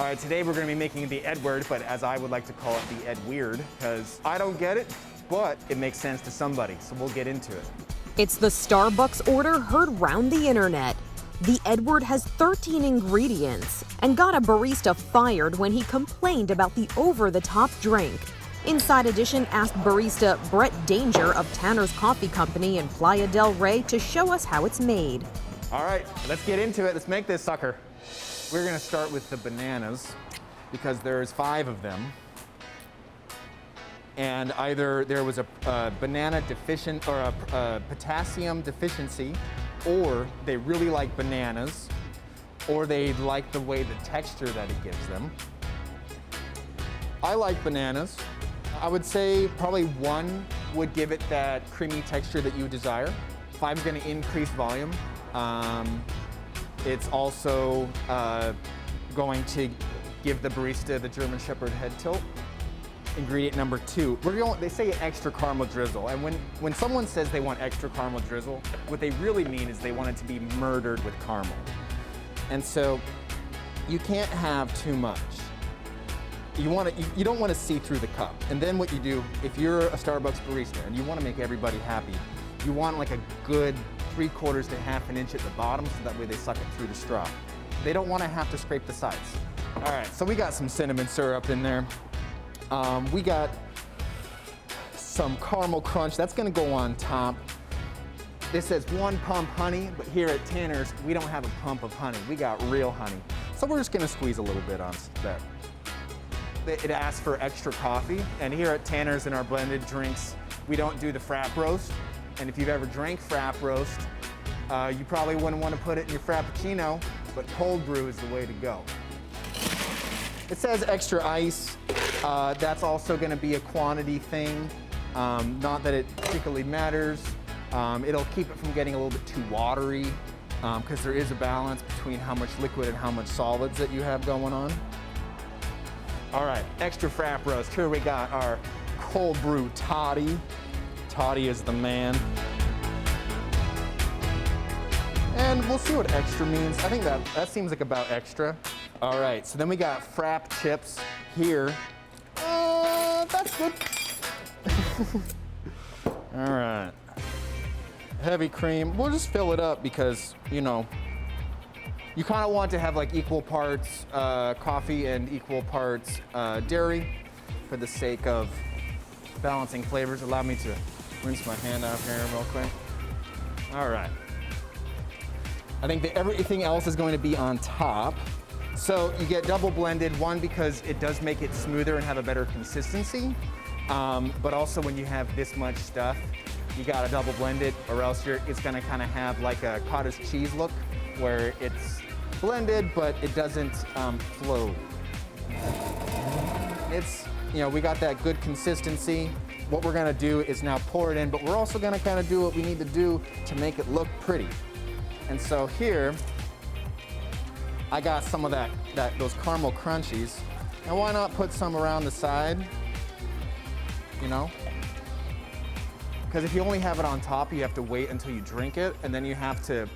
right, today we're gonna be making the Edward, but as I would like to call it, the Ed Weird, because I don't get it, but it makes sense to somebody, so we'll get into it. It's the Starbucks order heard round the internet. The Edward has 13 ingredients and got a barista fired when he complained about the over-the-top drink. Inside Edition asked barista Brett Danger of Tanner's Coffee Company in Playa del Rey to show us how it's made. All right, let's get into it. Let's make this sucker. We're gonna start with the bananas because there's 5 of them. And either there was a banana deficient or a potassium deficiency, or they really like bananas, or they like the way the texture that it gives them. I like bananas. I would say probably 1 would give it that creamy texture that you desire. 5 is gonna increase volume. It's also going to give the barista the German Shepherd head tilt. Ingredient number 2, they say extra caramel drizzle, and when someone says they want extra caramel drizzle, what they really mean is they want it to be murdered with caramel. And so you can't have too much. You don't want to see through the cup. And then what you do, if you're a Starbucks barista and you want to make everybody happy, you want like a good 3/4 to 1/2 inch at the bottom, so that way they suck it through the straw. They don't want to have to scrape the sides. All right, so we got some cinnamon syrup in there. We got some caramel crunch. That's gonna go on top. This says 1 pump honey, but here at Tanner's, we don't have a pump of honey. We got real honey. So we're just gonna squeeze a little bit on that. It asks for extra coffee, and here at Tanner's in our blended drinks, we don't do the frap roast. And if you've ever drank frap roast, you probably wouldn't want to put it in your frappuccino, but cold brew is the way to go. It says extra ice. That's also going to be a quantity thing. Not that it particularly matters. It'll keep it from getting a little bit too watery, because there is a balance between how much liquid and how much solids that you have going on. All right, extra frap roast. Here we got our cold brew toddy. Toddy is the man. And we'll see what extra means. I think that seems like about extra. All right, so then we got frap chips here. That's good. All right. Heavy cream. We'll just fill it up because, you know, you kind of want to have like equal parts coffee and equal parts dairy for the sake of balancing flavors. Allow me to rinse my hand out here real quick. All right. I think that everything else is going to be on top. So you get double blended, 1 because it does make it smoother and have a better consistency, but also when you have this much stuff, you gotta double blend it, or else it's gonna kind of have like a cottage cheese look, where it's blended but it doesn't flow. It's, you know, we got that good consistency. What we're gonna do is now pour it in, but we're also gonna kind of do what we need to do to make it look pretty. And so here, I got some of those caramel crunchies. Now why not put some around the side, you know? Because if you only have it on top, you have to wait until you drink it, and then you have to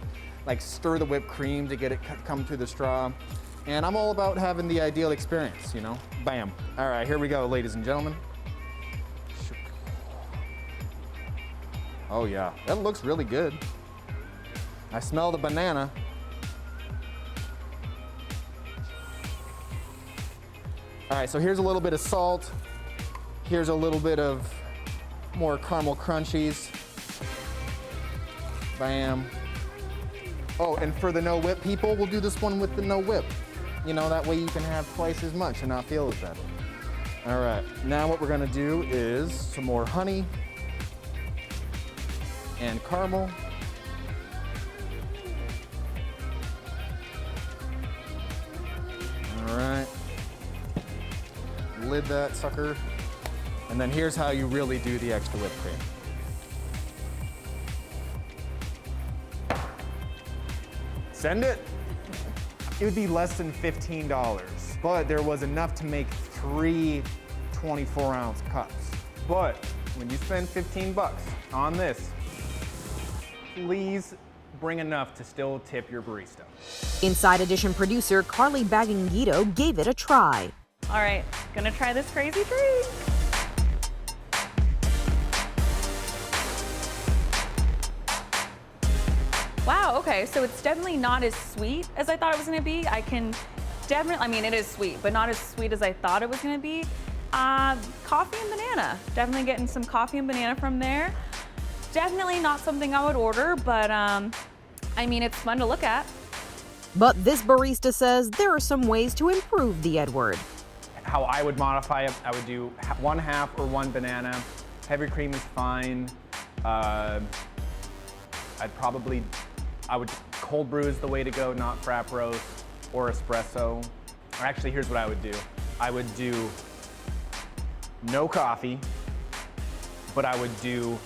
like stir the whipped cream to get it come through the straw. And I'm all about having the ideal experience, you know? Bam. All right, here we go, ladies and gentlemen. Oh yeah, that looks really good. I smell the banana. All right, so here's a little bit of salt. Here's a little bit of more caramel crunchies. Bam. Oh, and for the no whip people, we'll do this one with the no whip. You know, that way you can have twice as much and not feel as bad. All right, now what we're gonna do is some more honey and caramel. All right. Lid that sucker. And then here's how you really do the extra whipped cream. Send it. It would be less than $15, but there was enough to make 3 24-ounce cups. But when you spend $15 on this, please bring enough to still tip your barista. Inside Edition producer Carly Baganguito gave it a try. All right, gonna try this crazy drink. Wow, okay, so it's definitely not as sweet as I thought it was gonna be. I mean, it is sweet, but not as sweet as I thought it was gonna be. Coffee and banana. Definitely getting some coffee and banana from there. Definitely not something I would order, but I mean, it's fun to look at. But this barista says there are some ways to improve the Edward. How I would modify it, I would do 1/2 or 1 banana. Heavy cream is fine. I would cold brew is the way to go, not frap roast or espresso. Or actually, here's what I would do. I would do no coffee, but I would do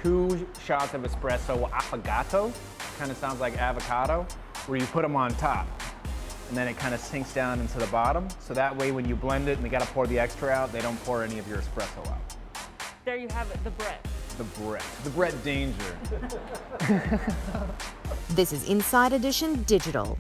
2 shots of espresso affogato. Kind of sounds like avocado, where you put them on top. And then it kind of sinks down into the bottom. So that way when you blend it and they gotta pour the extra out, they don't pour any of your espresso out. There you have it, the Brett. The Brett danger. This is Inside Edition Digital.